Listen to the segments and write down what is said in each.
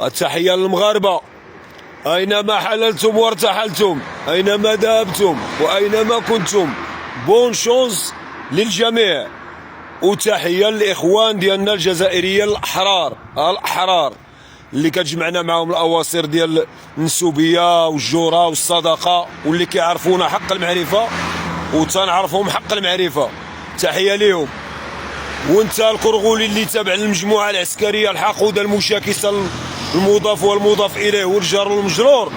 التحية للمغاربة أينما حللتم وارتحلتم، أينما ذهبتم وأينما كنتم، بون شونس للجميع. وتحية للإخوان ديالنا الجزائريين الأحرار اللي كتجمعنا معهم الأواصر ديال النسوبية والجورة والصداقة، واللي كيعرفونا حق المعرفة وتنعرفهم حق المعرفة. تحية ليهم. وانت القرغولي اللي تابع للمجموعة العسكرية الحقودة المشاكسة، المضاف والمضاف إليه والجار والمجرور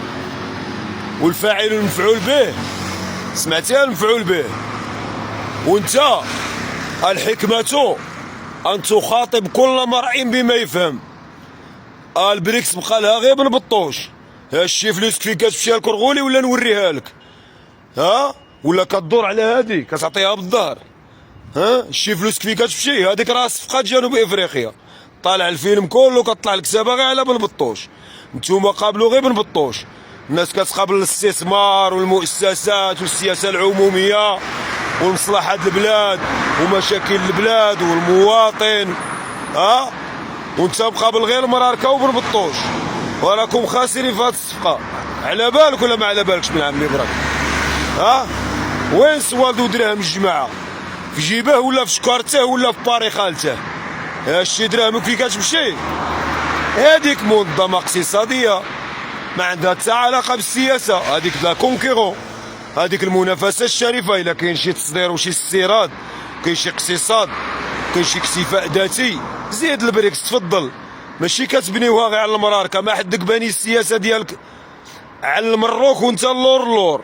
والفاعل المفعول به، سمعتي المفعول به. وانت الحكمة أن تخاطب كل مرء بما يفهم. البريكس بقى لها غير بن بطوش. هادشي فلوسك فين كتمشي الكرغولي ولا نوريها لك؟ ولا كدور على هادي كتعطيها بالظهر؟ شي فلوسك فين كتمشي؟ هذيك راه صفقة جنوب افريقيا. طالع الفيلم كله كطلع لك سابا غير على بن بطوش. نتوما قابلوا غير بن بطوش. الناس كتقابل الاستثمار والمؤسسات والسياسة العمومية ومصلحة البلاد ومشاكل البلاد والمواطن. وانت مقابل غير مراركة وبن بطوش، وراكم خاسرين في هاد الصفقة. على بالك ولا ما على بالكش من عام اللي براك؟ وين سوالدو دراهم الجماعة؟ في جيبه ولا في شكارته ولا في باري خالته؟ هادشي دراهمك فين كتمشي؟ هاديك منظمة اقتصادية ما عندها حتى علاقة بالسياسة. هاديك لا كونكيرون، هاديك المنافسة الشريفة. إلا كاين شي تصدير وشي استيراد، كاين شي اقتصاد، كاين شي اكتفاء ذاتي، زيد البريكس تفضل. ماشي كتبنيوها غير على المراركة. ما حدك باني السياسة ديالك على المروك وانت اللور.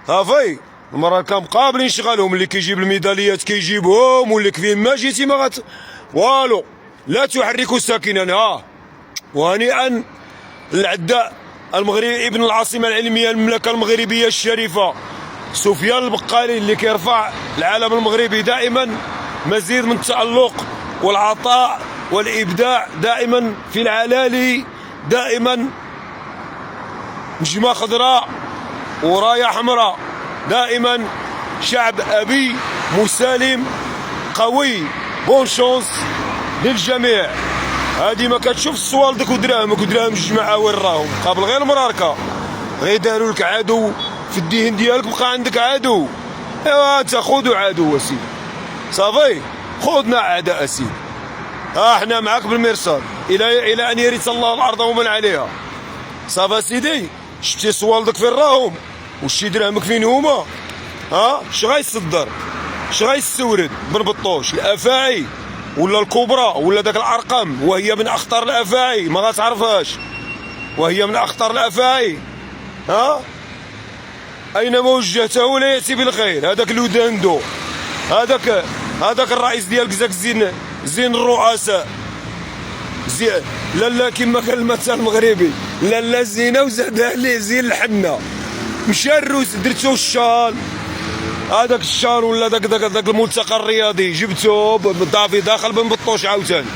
هافي المراركة مقابلين شغالهم. اللي كيجيب الميداليات كيجيبهم، واللي كفين ما جيتي ما والو. لا تحركوا ساكنا. وهنيئا للعداء المغربي ابن العاصمة العلمية المملكة المغربية الشريفة سفيان البقالي، اللي كيرفع العالم المغربي دائما مزيد من التألق والعطاء والإبداع، دائما في العلالي، دائما نجمة خضراء وراية حمراء، دائما شعب أبي مسالم قوي. بون شونس للجميع. هادي ما كتشوف الصوالدك ودراهمك ودراهم الجماعة وين راهم؟ قابل غير المراركة. غير داروا لك عدو في الدين ديالك، بقى عندك عدو. ايوا انت خذوا عدو اسيدي، صافي خذنا اعداء اسيدي. احنا معاك بالمرصاد الى ان يرث الله الارض ومن عليها. صافي سيدي، شتي صوالدك فين راهم وشتي دراهمك فين هما؟ اش غيصدر؟ اش غيستورد؟ بن بطوش الافاعي ولا الكبرى ولا داك الارقام، وهي من اخطر الافاعي ما غتعرفهاش، وهي من اخطر الافاعي. اينما وجهته لا ياتي بالخير. هذاك لوداندو، هذاك الرئيس ديال كزاك زين الرؤساء، لا كما كان المثل المغربي، لا زينه وزادها ليه زين الحنه. مشى الروس درتو الشال، هذاك الشال ولا داك الملتقى الرياضي جبتو بالضافي داخل بن بطوش. عاوتاني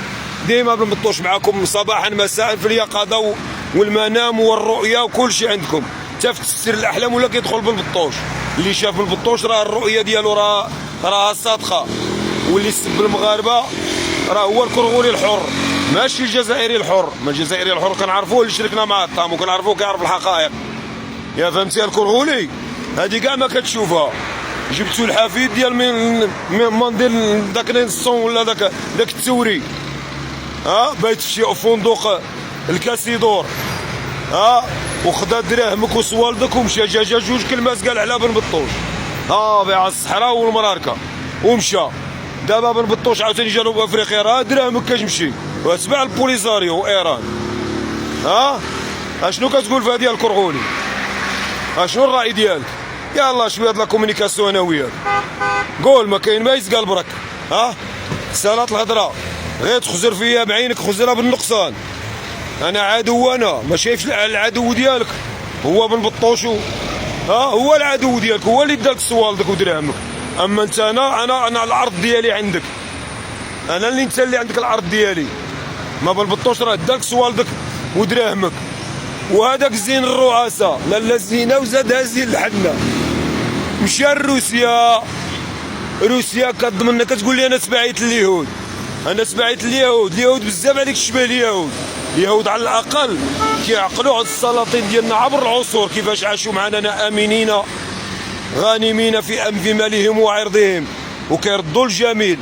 ديما بن بطوش معكم صباحا مساء في اليقظه والمنام والرؤيه وكل شيء عندكم. حتى في تفسير الاحلام ولا كيدخل بن بطوش. اللي شاف بن بطوش راه الرؤيه ديالو راه صادقه. واللي سب المغاربه راه هو الكرغولي الحر، ماشي الجزائري الحر. ما الجزائري الحر كنعرفوه اللي شركنا مع الطعم وكنعرفوه كيعرف الحقائق. يا فهمتي الكرغولي؟ هادي كاع ما كتشوفها. جبتو الحفيد ديال من منديل داك نيلسون ولا داك التوري، بايت في شي فندق الكاسيدور، وخدا دراهمك وصوالدك ومشى جا جوج كلمات قال على بن بطوش. على الصحراء والمراركه ومشى. دابا بن بطوش عاوتاني جنوب افريقيا راه دراهمك كتمشي وتبع البوليزاريو وايران. اشنو كتقول في هذه الكرغولي؟ اشنو الراي ديالك؟ يلا شويه لا كومونيكاسيون انا وياك. قول، ما كاين ما يتقال برك. سالات الهضره غير تخزر فيا بعينك، خزرها بالنقصان. انا عدو، انا ما شايفش العدو ديالك هو بن بطوش. هو العدو ديالك، هو اللي داك صوالدك ودراهمك. اما انت انا الارض ديالي عندك، انا اللي انت اللي عندك الارض ديالي. ما بن بطوش راه داك صوالدك ودراهمك. وهذاك زين الرؤساء، لا زينه وزادها زين الحنه. مشى لروسيا، روسيا كتضمننا كتقول لي انا تبعيت اليهود، انا تبعيت اليهود بزاف عليك الشبه اليهود. اليهود على الاقل كيعقلوا على السلاطين ديالنا عبر العصور كيفاش عاشوا معنا امنين غانمين في مالهم وعرضهم وكيردوا الجميل.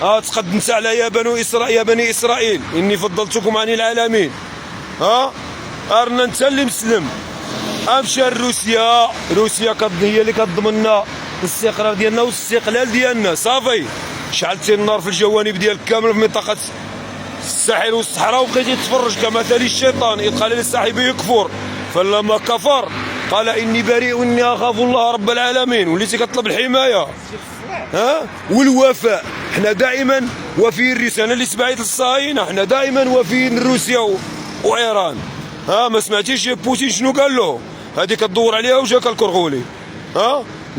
تقدمت على يا بني اسرائيل اني فضلتكم عن العالمين. ارنا انت اللي مسلم. امشى لروسيا، روسيا هي اللي كتضمن لنا الاستقرار ديالنا والاستقلال ديالنا. صافي شعلتي النار في الجوانب ديال كامل في منطقه الساحل والصحراء وبقيتي تتفرج كمثل الشيطان اذ قال لصاحبه يكفر فلما كفر قال اني بريء اني اخاف الله رب العالمين. وليتي كطلب الحمايه والوفاء. حنا دائما وفيين الرساله اللي تبعت للصهاينه، حنا دائما وفيين لروسيا وايران. ما سمعتيش بوتين شنو قال له؟ هذه كتدور عليها وجاك الكرغولي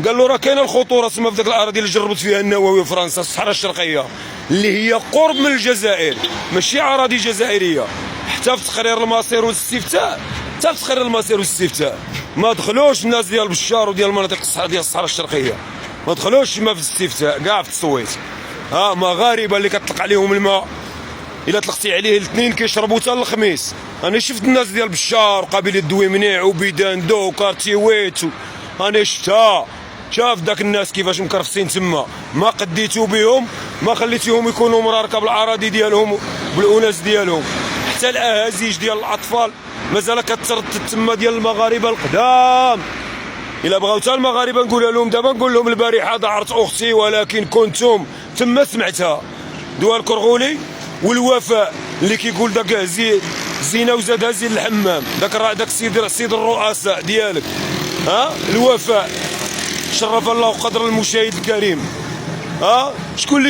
قال له راه كاينه الخطوره تما في ذاك الاراضي اللي جربت فيها النووي فرنسا، الصحراء الشرقيه اللي هي قرب من الجزائر، ماشي اراضي جزائريه. حتى في تقرير المصير والاستفتاء، ما دخلوش الناس ديال بشار وديال المناطق ديال الصحراء الشرقيه، ما دخلوش ما في الاستفتاء كاع في التصويت. مغاربه اللي كتطلق عليهم الماء الا طلقتي عليه الاثنين كيشربوا حتى الخميس. انا شفت الناس ديال بشار وقبيله دويمنيع وبيدان دو وكارتيويت انا شفتها. شاف داك الناس كيفاش مكرفسين تما، ما قديتو بهم، ما خليتيهم يكونوا مراركه بالاراضي ديالهم بالاناس ديالهم. حتى الاهازيج ديال الاطفال مازال كتردد تما ديال المغاربه القدام. الا بغاو حتى المغاربه نقولها لهم دابا، نقول لهم البارحه ذعرت اختي ولكن كنتم تما سمعتها. دوا الكرغولي والوفاء اللي كيقول داك زينه وزادها زين الحمام، داك سيد الرؤساء ديالك. الوفاء. شرف الله قدر المشاهد الكريم. شكون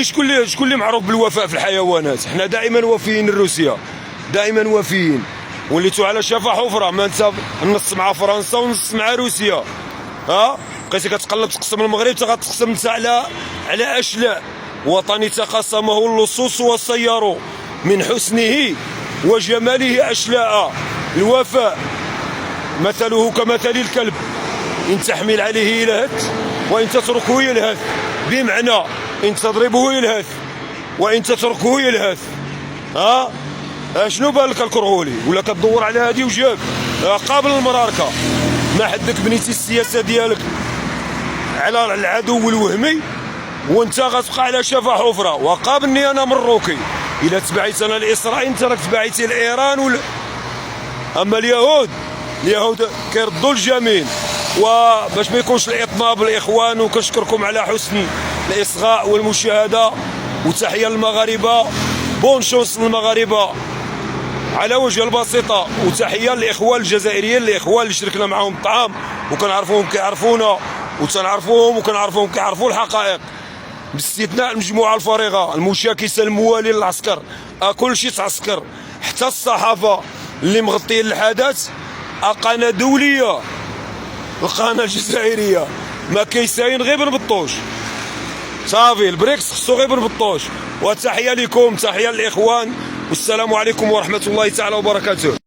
اللي معروف بالوفاء في الحيوانات؟ حنا دائما وفيين لروسيا، دائما وفيين. وليتو على شفا حفره، ما انت النص مع فرنسا ونص مع روسيا. بقيتي كتقلب تقسم المغرب غتقسم انت على اشلاء. وطني تقاسمه اللصوص والسيار من حسنه وجماله اشلاء. الوفاء مثله كمثل الكلب ان تحمل عليه يلهث وان تتركه يلهث، بمعنى ان تضربه يلهث وان تتركه يلهث. شنو بالك الكرغولي؟ ولا كتدور على هادي وجاك قابل المراركه. ما حدك بنيتي السياسه ديالك على العدو الوهمي وانت غتبقى على شفا حفره. وقابلني انا مروكي، الا تبعيت انا لاسرائيل انت راك تبعيتي لايران اما اليهود كيردوا الجميل. وباش ما يكونش الاطناب الاخوان، وكنشكركم على حسن الاصغاء والمشاهده. وتحيه للمغاربه، بون شونس للمغاربه على وجه البسيطه. وتحيه للاخوان الجزائريين، الاخوان اللي شركنا معهم الطعام وكنعرفوهم كيعرفونا وتنعرفوهم وكنعرفوهم كيعرفوا الحقائق، باستثناء المجموعه الفارغه المشاكسه المواليه للعسكر. كل شيء تعسكر، حتى الصحافه اللي مغطيه الحدث قناه دوليه، القناه الجزائريه ما كيساين غير بن بطوش. صافي البريكس خصو غير بن بطوش. وتحيه لكم، تحيه للاخوان، والسلام عليكم ورحمه الله تعالى وبركاته.